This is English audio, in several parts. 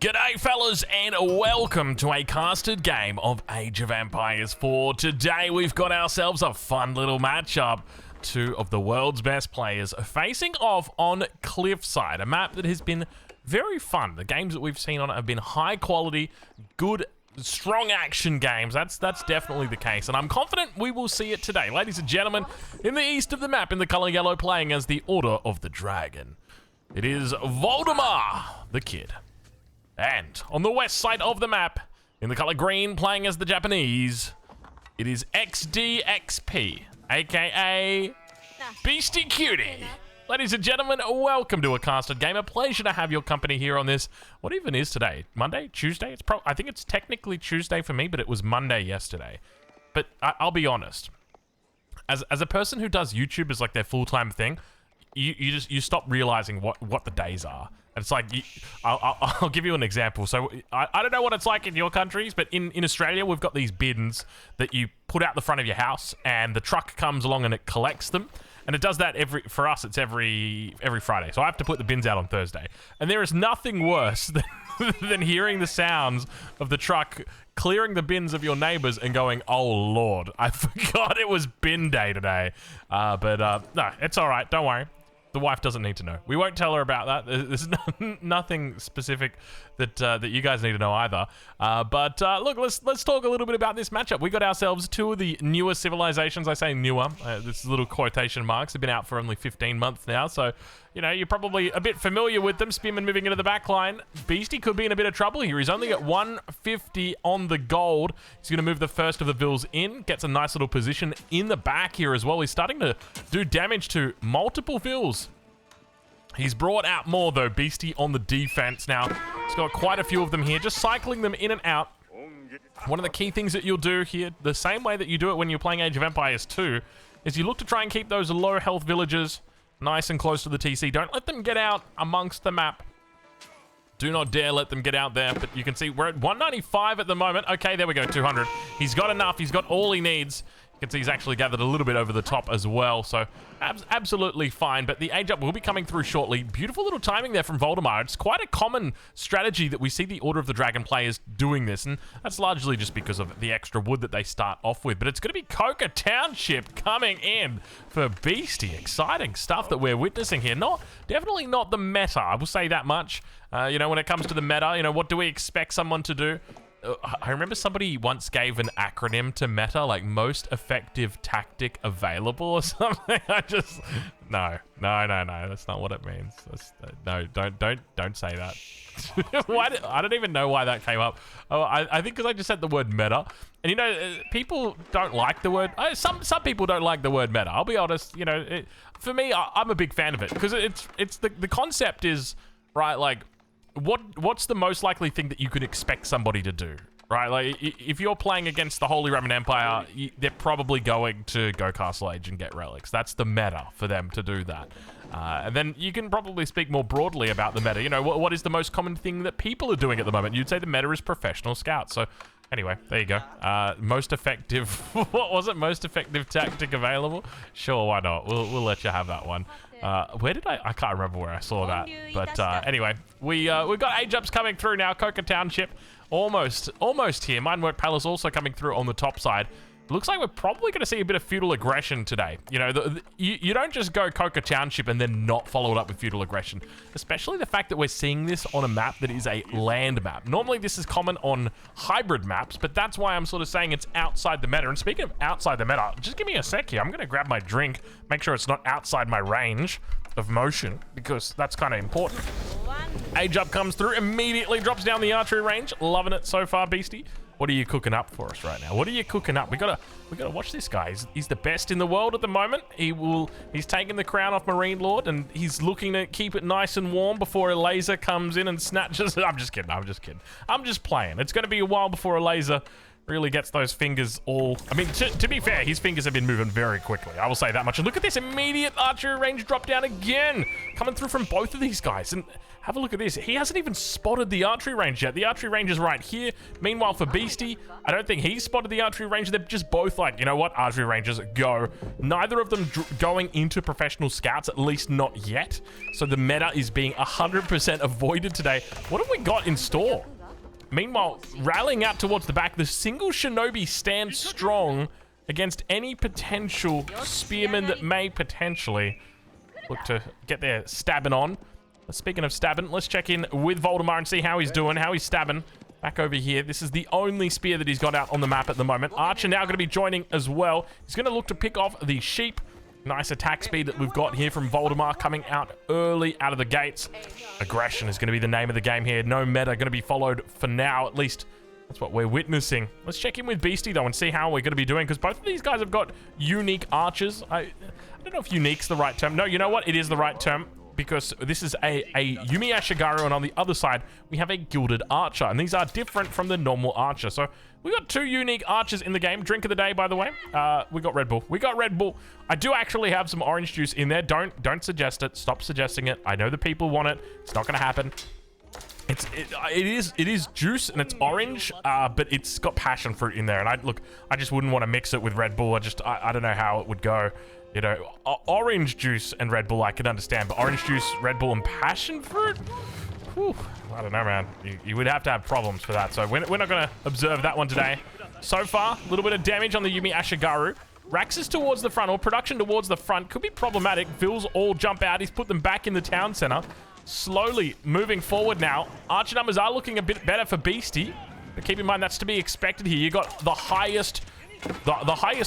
G'day fellas and welcome to a casted game of Age of Empires 4. Today we've got ourselves a fun little matchup. Two of the world's best players facing off on Cliffside, a map that has been very fun. The games that we've seen on it have been high quality, good, strong action games. That's definitely the case, and I'm confident we will see it today. Ladies and gentlemen, in the east of the map in the color yellow, playing as the Order of the Dragon, it is Valdemar the Kid. And on the west side of the map, in the color green, playing as the Japanese, it is XDXP, aka Beasty Cutie. Ladies and gentlemen, welcome to a casted game. A pleasure to have your company here on this. What even is today? Monday? Tuesday? I think it's technically Tuesday for me, but it was Monday yesterday. But I'll be honest. As a person who does YouTube as like their full-time thing, you stop realizing what the days are. And it's like, I'll give you an example. So I don't know what it's like in your countries, but in Australia, we've got these bins that you put out the front of your house, and the truck comes along and it collects them. And it does that for us, it's every Friday. So I have to put the bins out on Thursday. And there is nothing worse than hearing the sounds of the truck clearing the bins of your neighbors and going, oh Lord, I forgot it was bin day today. No, it's all right, don't worry. The wife doesn't need to know. We won't tell her about that. There's nothing specific that you guys need to know either. Look, let's talk a little bit about this matchup. We got ourselves two of the newer civilizations. I say newer. This is little quotation marks. They've been out for only 15 months now, so you know you're probably a bit familiar with them. Spearman moving into the back line. Beasty could be in a bit of trouble here. He's only at 150 on the gold. He's going to move the first of the vills in. Gets a nice little position in the back here as well. He's starting to do damage to multiple vills. He's brought out more though, Beasty on the defense. Now, he's got quite a few of them here, just cycling them in and out. One of the key things that you'll do here, the same way that you do it when you're playing Age of Empires 2, is you look to try and keep those low health villagers nice and close to the TC. Don't let them get out amongst the map. Do not dare let them get out there, but you can see we're at 195 at the moment. Okay, there we go, 200. He's got enough, he's got all he needs. You can see he's actually gathered a little bit over the top as well, so absolutely fine. But the age up will be coming through shortly. Beautiful little timing there from Valdemar. It's quite a common strategy that we see the Order of the Dragon players doing this, and that's largely just because of the extra wood that they start off with. But it's going to be Coca Township coming in for Beasty. Exciting stuff that we're witnessing here. Definitely not the meta, I will say that much. You know, when it comes to the meta, you know, what do we expect someone to do? I remember somebody once gave an acronym to meta, like most effective tactic available or something. No, that's not what it means. No, don't say that. I don't even know why that came up. Oh, I think because I just said the word meta, and you know, people don't like the word. Some people don't like the word meta. I'll be honest. You know, for me, I'm a big fan of it because it's the concept is right, like. What's the most likely thing that you could expect somebody to do, right? Like, if you're playing against the Holy Roman Empire, they're probably going to go Castle Age and get relics. That's the meta for them to do that. And then you can probably speak more broadly about the meta. You know, what is the most common thing that people are doing at the moment? You'd say the meta is professional scouts. So, anyway, there you go. Most effective... what was it? Most effective tactic available? Sure, why not? We'll let you have that one. Where did I can't remember where I saw that. But anyway, we've got age ups coming through now. Coca Township almost here. Minework Palace also coming through on the top side. Looks like we're probably going to see a bit of feudal aggression today. You know, you don't just go Coca Township and then not follow it up with feudal aggression. Especially the fact that we're seeing this on a map that is a land map. Normally this is common on hybrid maps, but that's why I'm sort of saying it's outside the meta. And speaking of outside the meta, just give me a sec here. I'm going to grab my drink, make sure it's not outside my range of motion, because that's kind of important. Age up comes through, immediately drops down the archery range. Loving it so far, Beasty. What are you cooking up for us right now? What are you cooking up? We gotta watch this guy. He's the best in the world at the moment. He's taking the crown off Marine Lord, and he's looking to keep it nice and warm before a laser comes in and snatches it. I'm just kidding. I'm just playing. It's gonna be a while before a laser really gets those fingers all... I mean, to be fair, his fingers have been moving very quickly. I will say that much. And look at this immediate archery range drop down again. Coming through from both of these guys. And have a look at this. He hasn't even spotted the archery range yet. The archery range is right here. Meanwhile, for Beasty, I don't think he's spotted the archery range. They're just both like, you know what? Archery ranges, go. Neither of them going into professional scouts, at least not yet. So the meta is being 100% avoided today. What have we got in store? Meanwhile, rallying out towards the back, the single shinobi stands strong against any potential spearmen that may potentially look to get their stabbing on. Speaking of stabbing, let's check in with Voldemar and see how he's doing, how he's stabbing. Back over here. This is the only spear that he's got out on the map at the moment. Archer now going to be joining as well. He's going to look to pick off the sheep. Nice attack speed that we've got here from Voldemar coming out early out of the gates. Aggression is going to be the name of the game here. No meta going to be followed for now. At least that's what we're witnessing. Let's check in with Beasty though and see how we're going to be doing, because both of these guys have got unique archers. I don't know if unique's the right term. No, you know what? It is the right term, because this is a Yumi Ashigaru, and on the other side we have a gilded archer, and these are different from the normal archer. So we got two unique archers in the game. Drink of the day, by the way. We got Red Bull. We got Red Bull. I do actually have some orange juice in there. Don't suggest it. Stop suggesting it. I know the people want it. It's not going to happen. It is juice and it's orange, but it's got passion fruit in there. And I just wouldn't want to mix it with Red Bull. I don't know how it would go. You know, orange juice and Red Bull I can understand, but orange juice, Red Bull, and passion fruit? Whew, I don't know, man. You would have to have problems for that, so we're not going to observe that one today. So far, a little bit of damage on the Yumi Ashigaru. Rax is towards the front, or production towards the front. Could be problematic. Vils all jump out. He's put them back in the town center. Slowly moving forward now. Archer numbers are looking a bit better for Beasty, but keep in mind that's to be expected here. You got the highest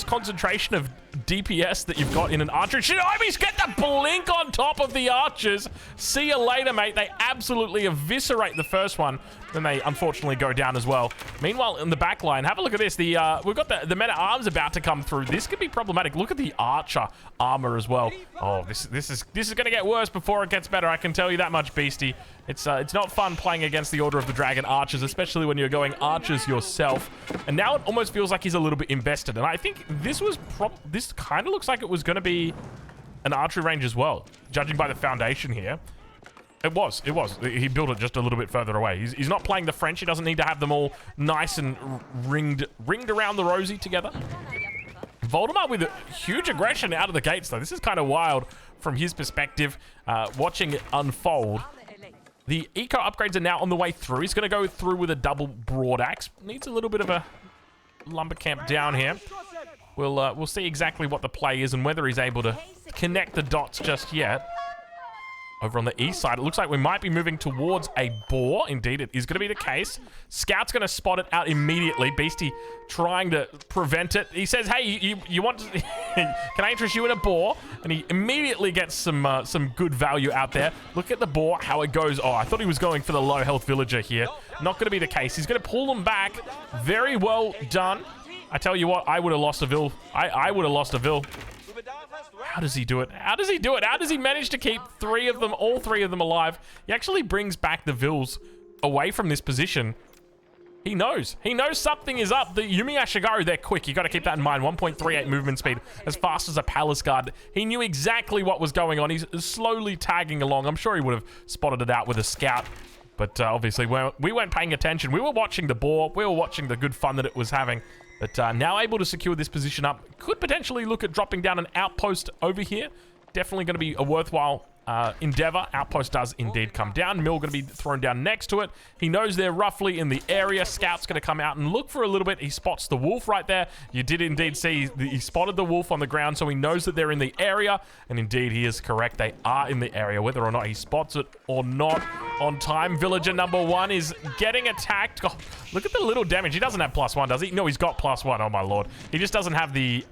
concentration of DPS that you've got in an archer. Shinobis get the blink on top of the archers. See you later, mate. They absolutely eviscerate the first one. Then they unfortunately go down as well. Meanwhile, in the back line, have a look at this. We've got the meta arms about to come through. This could be problematic. Look at the archer armor as well. Oh, this is going to get worse before it gets better. I can tell you that much, Beasty. It's not fun playing against the Order of the Dragon archers, especially when you're going archers yourself. And now it almost feels like he's a little bit invested. And I think this kind of looks like it was going to be an archery range as well, judging by the foundation here. It was. He built it just a little bit further away. He's not playing the French. He doesn't need to have them all nice and ringed around the rosy together. Voldemar with huge aggression out of the gates, though. This is kind of wild from his perspective, watching it unfold. The eco upgrades are now on the way through. He's going to go through with a double broad axe. Needs a little bit of a lumber camp down here. We'll see exactly what the play is and whether he's able to connect the dots just yet. Over on the east side, it looks like we might be moving towards a boar. Indeed, it is going to be the case. Scout's going to spot it out immediately. Beasty trying to prevent it. He says, hey, you want to... Can I interest you in a boar? And he immediately gets some good value out there. Look at the boar, how it goes. Oh, I thought he was going for the low health villager here. Not going to be the case. He's going to pull them back. Very well done. I tell you what, I would have lost a Vil. I would have lost a Vil. How does he do it? How does he do it? How does he manage to keep all three of them alive? He actually brings back the Vils away from this position. He knows. He knows something is up. The Yumi Ashigaru, they're quick. You got to keep that in mind. 1.38 movement speed, as fast as a palace guard. He knew exactly what was going on. He's slowly tagging along. I'm sure he would have spotted it out with a scout. But obviously, we weren't paying attention. We were watching the boar. We were watching the good fun that it was having. But now able to secure this position up. Could potentially look at dropping down an outpost over here. Definitely going to be a worthwhile endeavor. Outpost does indeed come down. Mill going to be thrown down next to it. He knows they're roughly in the area. Scout's going to come out and look for a little bit. He spots the wolf right there. You did indeed see he spotted the wolf on the ground, so he knows that they're in the area. And indeed, he is correct. They are in the area, whether or not he spots it or not. On time, villager number 1 is getting attacked. Oh, look at the little damage. He doesn't have +1, does he? No, he's got +1. Oh, my lord. He just doesn't have the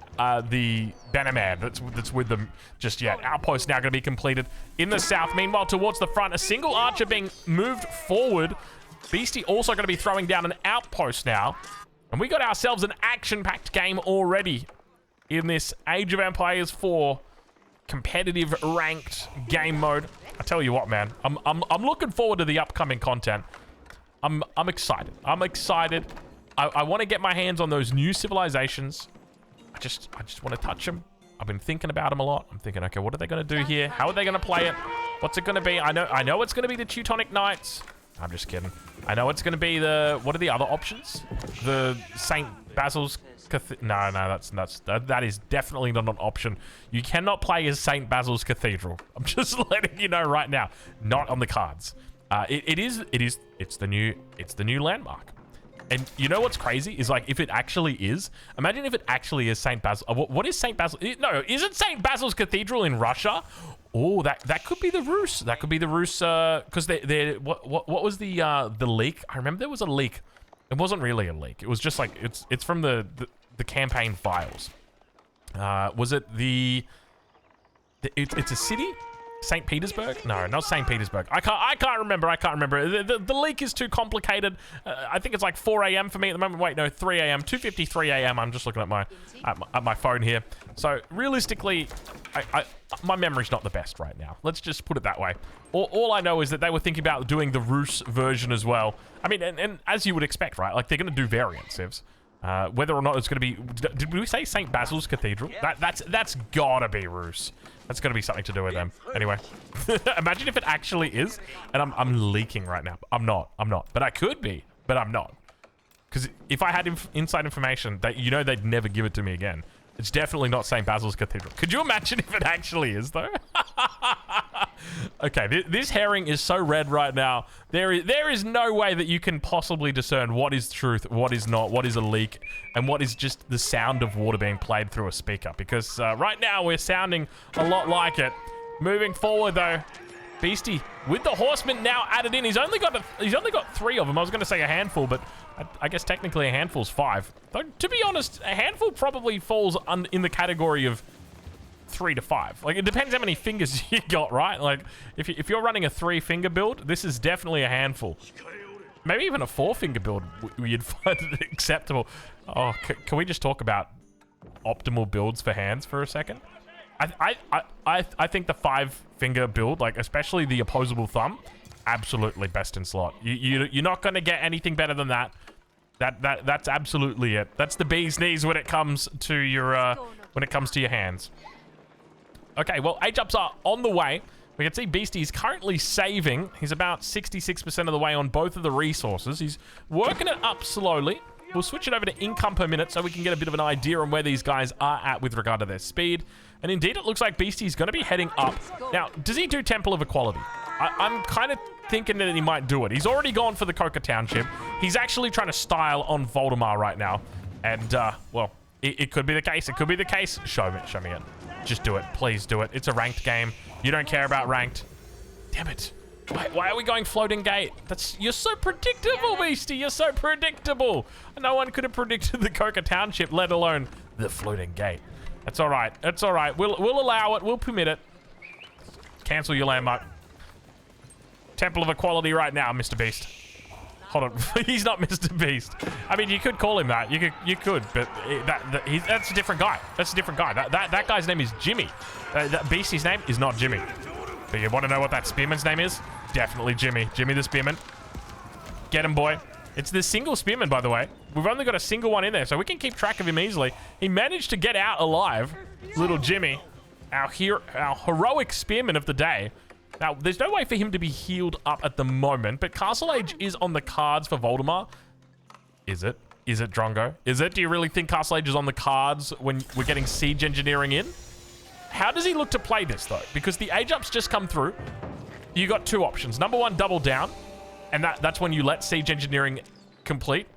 Bannerman that's with them just yet. Outpost now going to be completed in the south. Meanwhile, towards the front, a single archer being moved forward. Beasty also going to be throwing down an outpost now. And we got ourselves an action-packed game already in this Age of Empires 4 competitive ranked game mode. I tell you what, man, I'm looking forward to the upcoming content. I'm excited. I'm excited. I want to get my hands on those new civilizations. I just want to touch them. I've been thinking about them a lot. I'm thinking, okay, what are they going to do here? How are they going to play it? What's it going to be? I know it's going to be the Teutonic Knights. I'm just kidding. I know it's going to be the... What are the other options? The St. Basil's Cathedral. No, that is definitely not an option. You cannot play as St. Basil's Cathedral. I'm just letting you know right now. Not on the cards. It's the new landmark. And you know what's crazy is, like, if it actually is, imagine if it actually is St. Basil. What is St. Basil? No, is it St. Basil's Cathedral in Russia? Oh, that could be the Rus. That could be the Rus, because what was the leak? I remember there was a leak. It wasn't really a leak. It was just like, it's from the campaign files. Was it it's a city? St. Petersburg? No, not St. Petersburg. I can't remember. The leak is too complicated. I think it's like 4 a.m. for me at the moment. Wait, no, 3 a.m. 2:53 a.m. I'm just looking at my phone here. So realistically, my memory's not the best right now. Let's just put it that way. All I know is that they were thinking about doing the Rus version as well. I mean, and as you would expect, right? Like, they're going to do variants, Civs. Whether or not it's going to be... Did we say St. Basil's Cathedral? That's gotta be Rus. That's going to be something to do with them. Anyway, imagine if it actually is, and I'm leaking right now. I'm not. But I could be, but I'm not. Because if I had inside information, they'd never give it to me again. It's definitely not St. Basil's Cathedral. Could you imagine if it actually is, though? Okay, this herring is so red right now. There is no way that you can possibly discern what is truth, what is not, what is a leak, and what is just the sound of water being played through a speaker. Because right now we're sounding a lot like it. Moving forward, though, Beasty with the horsemen now added in. He's only got 3 of them. I was going to say a handful, but I guess technically a handful's 5. Though, to be honest, a handful probably falls in the category of 3 to 5. Like, it depends how many fingers you got, right? Like, if you're running a 3-finger build, this is definitely a handful. Maybe even a 4-finger build, you'd find it acceptable. Oh, can we just talk about optimal builds for hands for a second? I think the 5-finger build, like especially the opposable thumb, absolutely best in slot. You're not going to get anything better than that. That's absolutely it. That's the bee's knees when it comes to your hands. Okay, well, Age-ups are on the way. We can see Beasty is currently saving. He's about 66% of the way on both of the resources. He's working it up slowly. We'll switch it over to income per minute so we can get a bit of an idea on where these guys are at with regard to their speed. And indeed, it looks like Beasty's going to be heading up. Now, does he do Temple of Equality? I'm kind of thinking that he might do it. He's already gone for the Coca Township. He's actually trying to style on Voldemar right now. And, well, it could be the case. It could be the case. Show me it. Just do it. Please do it. It's a ranked game. You don't care about ranked. Damn it. Why are we going floating gate? You're so predictable, Beasty. You're so predictable. No one could have predicted the Coca Township, let alone the floating gate. That's all right. That's all right. We'll allow it. We'll permit it. Cancel your landmark. Temple of Equality right now, Mr. Beast. Hold on. He's not Mr. Beast. I mean, you could call him that. You could, but that's a different guy. That's a different guy. That guy's name is Jimmy. That Beastie's name is not Jimmy. But you want to know what that spearman's name is? Definitely Jimmy. Jimmy the spearman. Get him, boy. It's the single spearman, by the way. We've only got a single one in there, so we can keep track of him easily. He managed to get out alive. Little Jimmy. Our heroic spearman of the day. Now, there's no way for him to be healed up at the moment, but Castle Age is on the cards for Voldemar. Is it? Is it, Drongo? Is it? Do you really think Castle Age is on the cards when we're getting siege engineering in? How does he look to play this, though? Because the age-ups just come through. You got 2 options. Number 1, double down. And that's when you let siege engineering complete.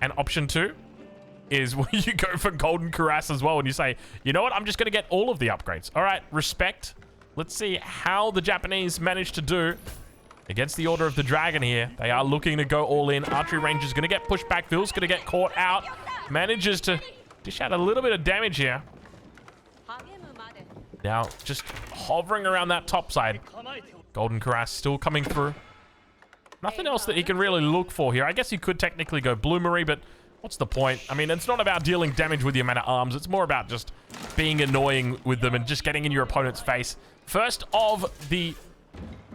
And option 2 is when you go for golden cuirass as well. And you say, you know what? I'm just going to get all of the upgrades. All right, respect. Let's see how the Japanese manage to do against the Order of the Dragon here. They are looking to go all in. Archery Ranger's going to get pushed back. Phil's going to get caught out. Manages to dish out a little bit of damage here. Now, just hovering around that top side. Golden Cuirass still coming through. Nothing else that he can really look for here. I guess he could technically go Bloomery, but what's the point? I mean, it's not about dealing damage with your man-at-arms. It's more about just being annoying with them and just getting in your opponent's face. First of the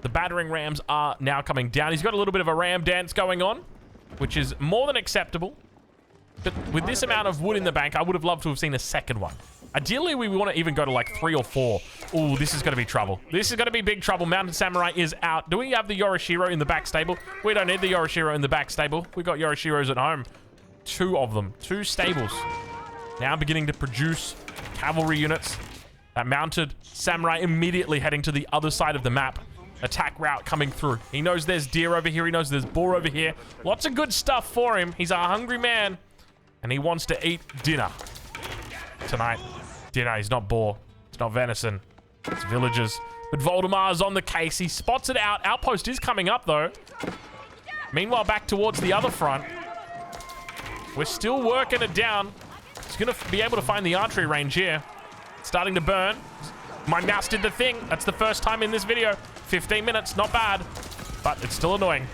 battering rams are now coming down. He's got a little bit of a ram dance going on. which is more than acceptable. But with this amount of wood in the bank, I would have loved to have seen a second one. Ideally, we want to even go to like 3 or 4. Ooh, this is going to be trouble. This is going to be big trouble. Mounted Samurai is out. Do we have the Yorishiro in the back stable? We don't need the Yorishiro in the back stable. We got Yorishiros at home. 2 of them. 2 stables. Now beginning to produce cavalry units. That Mounted Samurai immediately heading to the other side of the map. Attack route coming through. He knows there's deer over here. He knows there's boar over here. Lots of good stuff for him. He's a hungry man. And he wants to eat dinner tonight. Dinner. He's not boar. It's not venison. It's villagers. But Voldemar's on the case. He spots it out. Outpost is coming up, though. Meanwhile, back towards the other front. We're still working it down. He's going to be able to find the archery range here. It's starting to burn. My mouse did the thing. That's the first time in this video. 15 minutes. Not bad. But it's still annoying.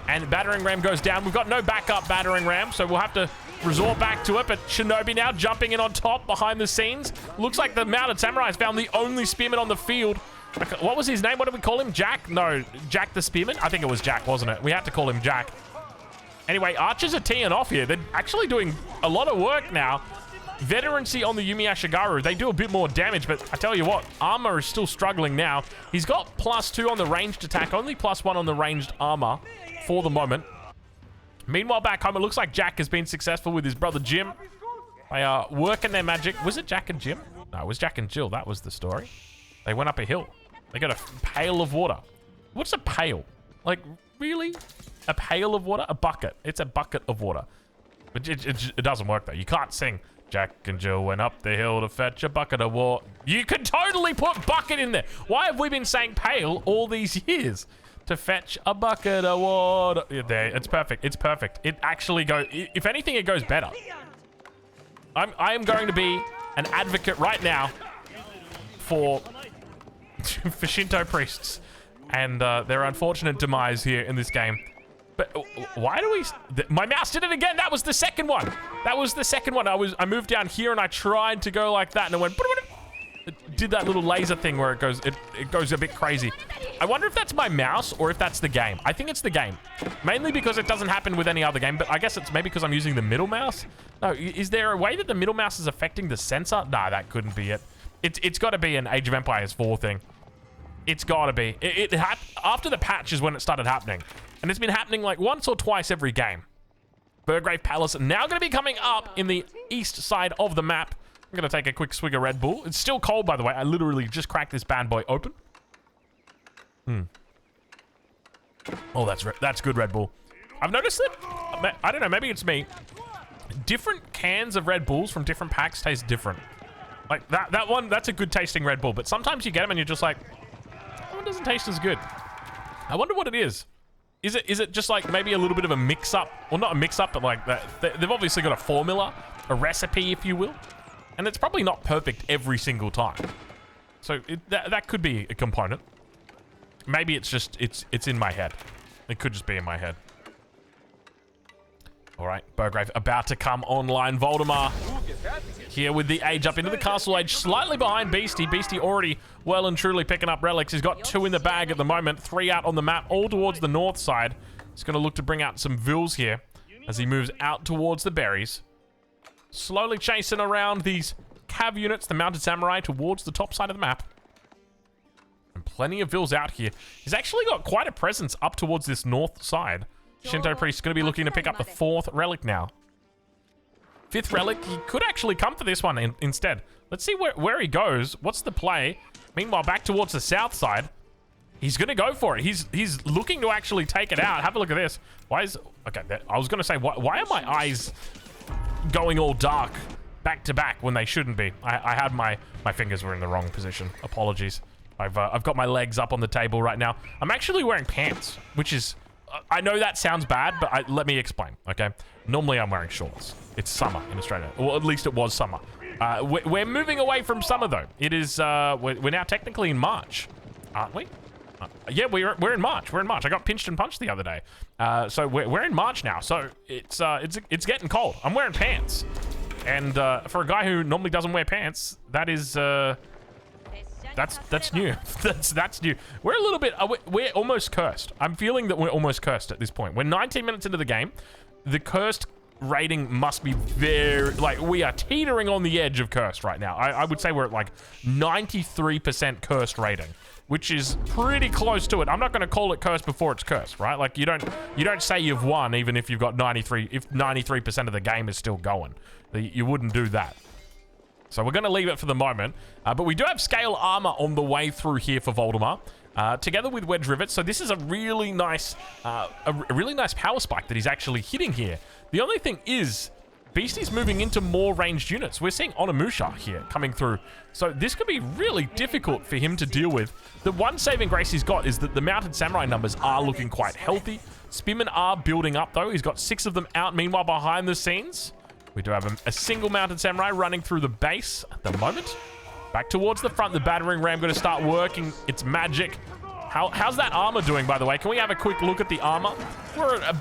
And battering ram goes down. We've got no backup battering ram, so we'll have to resort back to it. But Shinobi now jumping in on top behind the scenes. Looks like the Mounted Samurai has found the only spearman on the field. What was his name? What did we call him? Jack? No, Jack the Spearman? I think it was Jack, wasn't it? We had to call him Jack. Anyway, archers are teeing off here. They're actually doing a lot of work now. Veterancy on the Yumi Ashigaru. They do a bit more damage, but I tell you what, armor is still struggling now. He's got +2 on the ranged attack, only +1 on the ranged armor for the moment. Meanwhile, back home, it looks like Jack has been successful with his brother Jim. They are working their magic. Was it Jack and Jim? No, it was Jack and Jill. That was the story. They went up a hill. They got a pail of water. What's a pail? Like, really? A pail of water? A bucket. It's a bucket of water. But it doesn't work, though. You can't sing, Jack and Jill went up the hill to fetch a bucket of water. You could totally put bucket in there. Why have we been saying pail all these years? To fetch a bucket of water. Yeah, there, it's perfect. It's perfect. It actually goes, if anything, it goes better. I am going to be an advocate right now for Shinto priests and their unfortunate demise here in this game. But why do we... My mouse did it again. That was the second one. That was the second one. I moved down here and I tried to go like that and it went... It did that little laser thing where it goes a bit crazy. I wonder if that's my mouse or if that's the game. I think it's the game. Mainly because it doesn't happen with any other game, but I guess it's maybe because I'm using the middle mouse. No, is there a way that the middle mouse is affecting the sensor? Nah, that couldn't be it. It's got to be an Age of Empires 4 thing. It's got to be. After the patch is when it started happening. And it's been happening like once or twice every game. Burgrave Palace now going to be coming up in the east side of the map. I'm going to take a quick swig of Red Bull. It's still cold, by the way. I literally just cracked this bad boy open. Oh, that's good Red Bull. I've noticed that, I don't know, maybe it's me. Different cans of Red Bulls from different packs taste different. Like, that one, that's a good tasting Red Bull. But sometimes you get them and you're just like, that one doesn't taste as good. I wonder what it is. Is it just like maybe a little bit of a mix-up? Well, not a mix-up, but like that. They've obviously got a formula, a recipe, if you will. And it's probably not perfect every single time. So that could be a component. Maybe it's just, it's in my head. It could just be in my head. All right, Burgrave about to come online. Voldemar here with the Age up into the Castle Age, slightly behind Beasty. Beasty already well and truly picking up relics. He's got 2 in the bag at the moment, 3 out on the map, all towards the north side. He's going to look to bring out some vills here as he moves out towards the berries. Slowly chasing around these cav units, the Mounted Samurai, towards the top side of the map. And plenty of vills out here. He's actually got quite a presence up towards this north side. Shinto Priest is going to be looking to pick up the 4th relic now. 5th relic, he could actually come for this one instead. Let's see where he goes. What's the play? Meanwhile, back towards the south side. He's going to go for it. He's looking to actually take it out. Have a look at this. Why is... Okay, I was going to say, why are my eyes going all dark back to back when they shouldn't be? I had my fingers were in the wrong position. Apologies. I've got my legs up on the table right now. I'm actually wearing pants, which is... I know that sounds bad, but let me explain, okay? Normally, I'm wearing shorts. It's summer in Australia. Well, at least it was summer. We're moving away from summer, though. It is, we're now technically in March, aren't we? Yeah, we're in March. We're in March. I got pinched and punched the other day. So we're in March now. So it's getting cold. I'm wearing pants. And for a guy who normally doesn't wear pants, that's That's new. That's new. We're a little bit. We're almost cursed. I'm feeling that we're almost cursed at this point. We're 19 minutes into the game. The cursed rating must be very, like, we are teetering on the edge of cursed right now. I would say we're at like 93% cursed rating, which is pretty close to it. I'm not going to call it cursed before it's cursed, right? Like, you don't say you've won even if you've got 93, if 93% of the game is still going. You wouldn't do that. So we're going to leave it for the moment. But we do have scale armor on the way through here for Voldemar, together with wedge rivets. So this is a really nice power spike that he's actually hitting here. The only thing is, Beasty's moving into more ranged units. We're seeing Onimusha here coming through. So this could be really difficult for him to deal with. The one saving grace he's got is that the mounted samurai numbers are looking quite healthy. Spearmen are building up though. He's got 6 of them out. Meanwhile, behind the scenes, we do have a single mounted samurai running through the base at the moment. Back towards the front, the battering ram going to start working its magic. How's that armor doing, by the way? Can we have a quick look at the armor? We're at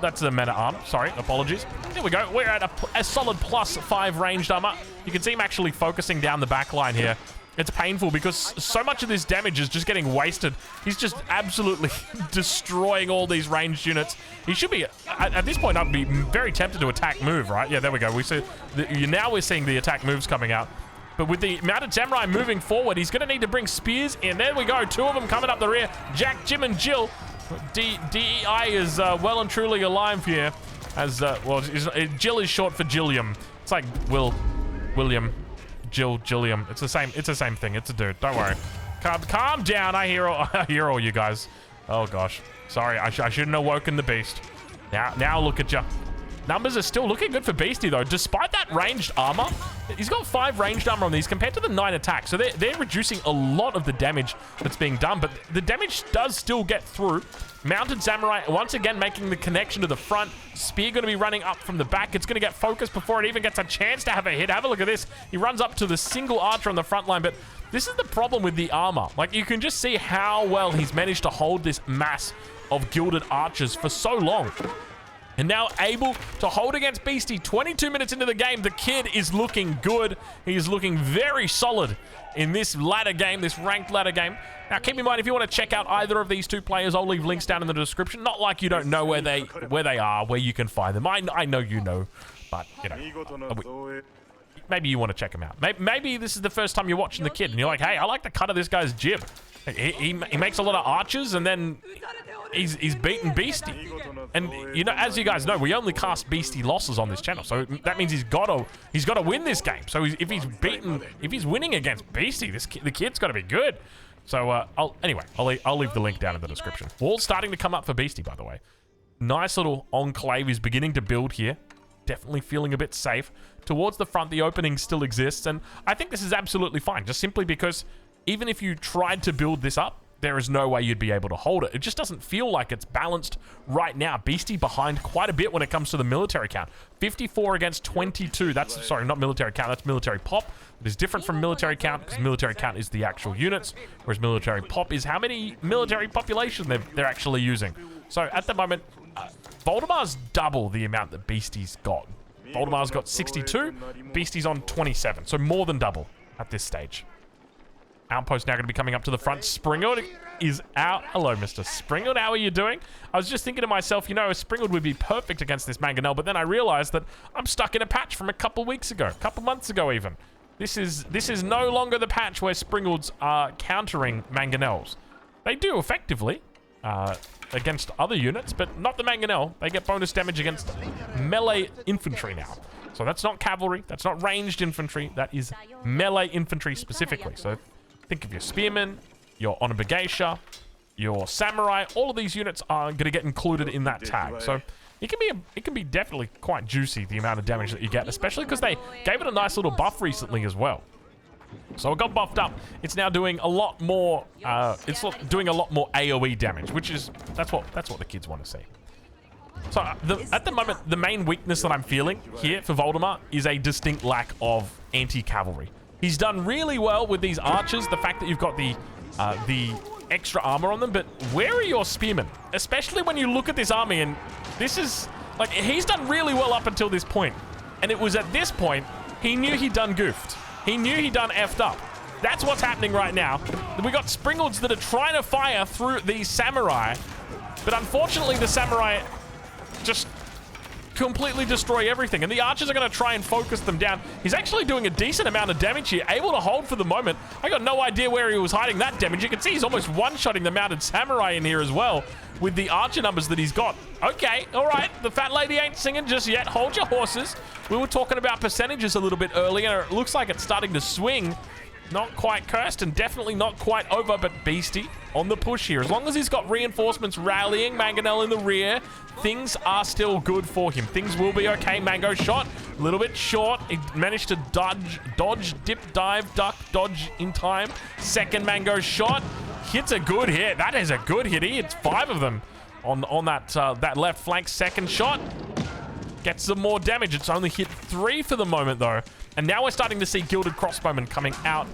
that's a meta arm. Sorry, apologies. There we go. We're at a solid +5 ranged armor. You can see him actually focusing down the back line here. It's painful because so much of this damage is just getting wasted. He's just absolutely destroying all these ranged units. He should be, at this point, I'd be very tempted to attack move, right? Yeah, there we go. We see now we're seeing the attack moves coming out. But with the mounted samurai moving forward, he's going to need to bring spears in. There we go. 2 of them coming up the rear. Jack, Jim, and Jill. DEI is well and truly alive here. As, well, Jill is short for Jilliam. It's like William, Jill, Jilliam. It's the same thing. It's a dude. Don't worry. Calm down. I hear all you guys. Oh, gosh. Sorry. I shouldn't have woken the beast. Now look at you. Numbers are still looking good for Beasty, though. Despite that ranged armor, he's got 5 ranged armor on these compared to the 9 attack. So they're reducing a lot of the damage that's being done, but the damage does still get through. Mounted Samurai, once again, making the connection to the front. Spear going to be running up from the back. It's going to get focused before it even gets a chance to have a hit. Have a look at this. He runs up to the single archer on the front line, but this is the problem with the armor. Like, you can just see how well he's managed to hold this mass of gilded archers for so long. And now able to hold against Beasty. 22 minutes into the game, the kid is looking good. He is looking very solid in this ladder game, this ranked ladder game. Now, keep in mind, if you want to check out either of these 2 players, I'll leave links down in the description. Not like you don't know where they are, where you can find them. I know you know, but, you know, maybe you want to check them out. Maybe this is the first time you're watching the kid, and you're like, hey, I like the cut of this guy's jib. He makes a lot of archers, and then he's beaten Beasty. And, you know, as you guys know, we only cast Beasty losses on this channel, so that means he's got to win this game. So if he's winning against Beasty, the kid's got to be good. So I'll leave the link down in the description. Wall's starting to come up for Beasty, by the way. Nice little enclave is beginning to build here. Definitely feeling a bit safe. Towards the front, the opening still exists, and I think this is absolutely fine, just simply because even if you tried to build this up, there is no way you'd be able to hold it. It just doesn't feel like it's balanced right now. Beasty behind quite a bit when it comes to the military count. 54 against 22. That's, sorry, not military count. That's military pop. It is different from military count because military count is the actual units, whereas military pop is how many military population they're actually using. So at the moment, Voldemar's double the amount that Beasty's got. Voldemar's got 62. Beasty's on 27. So more than double at this stage. Outpost now going to be coming up to the front. Springwood is out. Hello, Mr. Springwood. How are you doing? I was just thinking to myself, you know, Springwood would be perfect against this Mangonel, but then I realized that I'm stuck in a patch from a couple weeks ago, a couple months ago even. This is no longer the patch where Springwoods are countering Mangonels. They do effectively against other units, but not the Mangonel. They get bonus damage against melee infantry now. So that's not cavalry. That's not ranged infantry. That is melee infantry specifically. So think of your spearmen, your Onimusha, your samurai. All of these units are going to get included in that tag. So it can be definitely quite juicy, the amount of damage that you get, especially because they gave it a nice little buff recently as well. So it got buffed up. It's now doing a lot more. It's doing a lot more AOE damage, which is that's what the kids want to see. So at the moment, the main weakness that I'm feeling here for Voldemar is a distinct lack of anti-cavalry. He's done really well with these archers, the fact that you've got the extra armor on them, but where are your spearmen? Especially when you look at this army, and this is, like, he's done really well up until this point. And it was at this point, he knew he'd done goofed. He knew he'd done effed up. That's what's happening right now. We got Springalds that are trying to fire through these samurai, but unfortunately the samurai just completely destroy everything, and the archers are going to try and focus them down. He's actually doing a decent amount of damage here, able to hold for the moment. I got no idea where he was hiding that damage. You can see he's almost one-shotting the mounted samurai in here as well with the archer numbers that he's got. Okay, all right, the fat lady ain't singing just yet. Hold your horses. We were talking about percentages a little bit earlier. It looks like it's starting to swing. Not quite cursed and definitely not quite over, but Beasty on the push here. As long as he's got reinforcements rallying, Mangonel in the rear, things are still good for him. Things will be okay. Mango shot, a little bit short. He managed to dodge, dip, dive, duck, dodge in time. Second Mango shot, hits a good hit. That is a good hit. He hits 5 of them on that left flank. Second shot, gets some more damage. It's only hit 3 for the moment though. And now we're starting to see Gilded Crossbowmen coming out.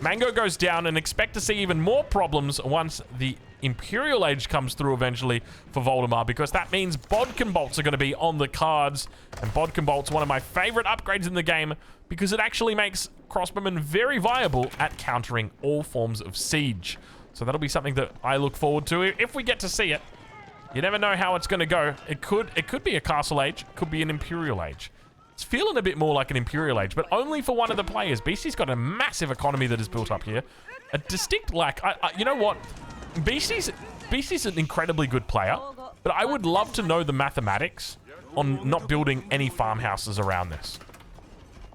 Mango goes down, and expect to see even more problems once the Imperial Age comes through eventually for Voldemar, because that means Bodkin Bolts are going to be on the cards. And Bodkin Bolts, one of my favorite upgrades in the game, because it actually makes crossbowmen very viable at countering all forms of siege. So that'll be something that I look forward to if we get to see it. You never know how it's going to go. It could be a Castle Age, could be an Imperial Age. It's feeling a bit more like an Imperial Age, but only for one of the players. Beasty's got a massive economy that is built up here. A distinct lack. You know what? Beasty's an incredibly good player, but I would love to know the mathematics on not building any farmhouses around this.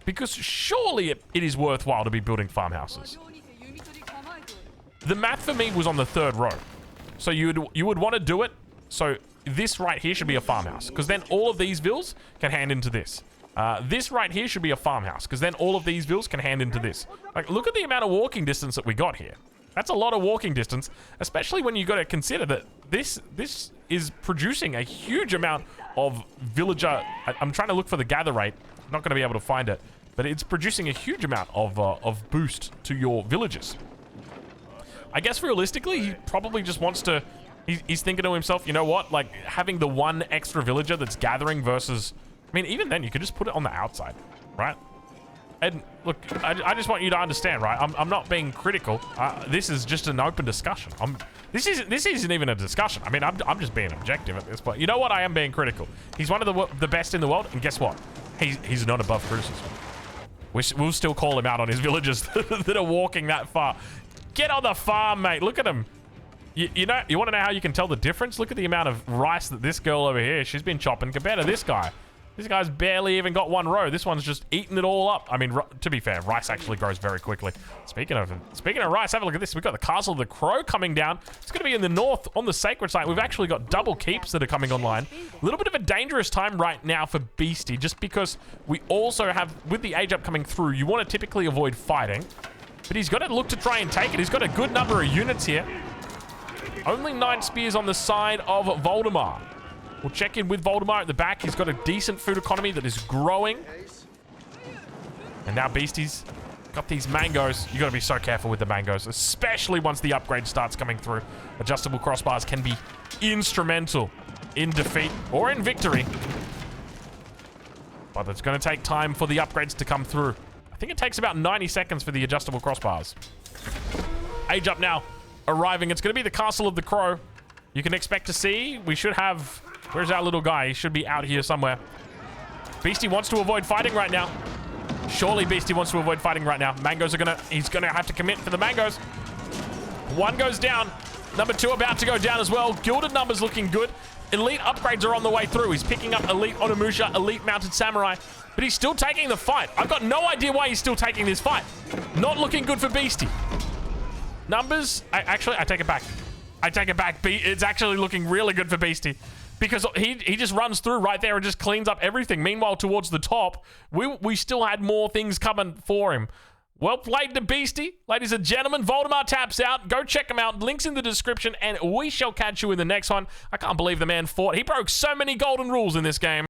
Because surely it is worthwhile to be building farmhouses. The math for me was on the 3rd row. So you would want to do it. So this right here should be a farmhouse, because then all of these villas can hand into this. This right here should be a farmhouse, because then all of these villas can hand into this. Like, look at the amount of walking distance that we got here. That's a lot of walking distance, especially when you got to consider that this is producing a huge amount of villager. I'm trying to look for the gather rate. I'm not going to be able to find it, but it's producing a huge amount of boost to your villagers. I guess realistically, he probably just wants to. He's thinking to himself, you know what? Like, having the one extra villager that's gathering versus. I mean, even then, you could just put it on the outside, right? And look, I just want you to understand, right? I'm not being critical. This is just an open discussion. This isn't even a discussion. I mean, I'm just being objective at this point. You know what? I am being critical. He's one of the best in the world, and guess what? He's not above criticism. We'll still call him out on his villagers that are walking that far. Get on the farm, mate. Look at him. You know, you want to know how you can tell the difference? Look at the amount of rice that this girl over here, she's been chopping compared to this guy. This guy's barely even got 1 row. This one's just eating it all up. I mean, to be fair, rice actually grows very quickly. Speaking of rice, have a look at this. We've got the Castle of the Crow coming down. It's going to be in the north on the Sacred Site. We've actually got double keeps that are coming online. A little bit of a dangerous time right now for Beasty, just because we also have, with the age up coming through, you want to typically avoid fighting. But he's got to look to try and take it. He's got a good number of units here. Only 9 spears on the side of Voldemar. We'll check in with Voldemar at the back. He's got a decent food economy that is growing. And now Beasty's got these mangoes. You got to be so careful with the mangoes, especially once the upgrade starts coming through. Adjustable crossbars can be instrumental in defeat or in victory. But it's going to take time for the upgrades to come through. I think it takes about 90 seconds for the adjustable crossbars. Age up now. Arriving. It's going to be the Castle of the Crow. You can expect to see. We should have... Where's our little guy? He should be out here somewhere. Beasty wants to avoid fighting right now. Surely Beasty wants to avoid fighting right now. Mangoes are gonna... He's gonna have to commit for the mangoes. 1 goes down. Number 2 about to go down as well. Gilded numbers looking good. Elite upgrades are on the way through. He's picking up Elite Onimusha, Elite Mounted Samurai. But he's still taking the fight. I've got no idea why he's still taking this fight. Not looking good for Beasty. Numbers... Actually, I take it back. I take it back. It's actually looking really good for Beasty. Because he just runs through right there and just cleans up everything. Meanwhile, towards the top, we still had more things coming for him. Well played to Beasty. Ladies and gentlemen, Voldemar taps out. Go check him out. Links in the description, and we shall catch you in the next one. I can't believe the man fought. He broke so many golden rules in this game.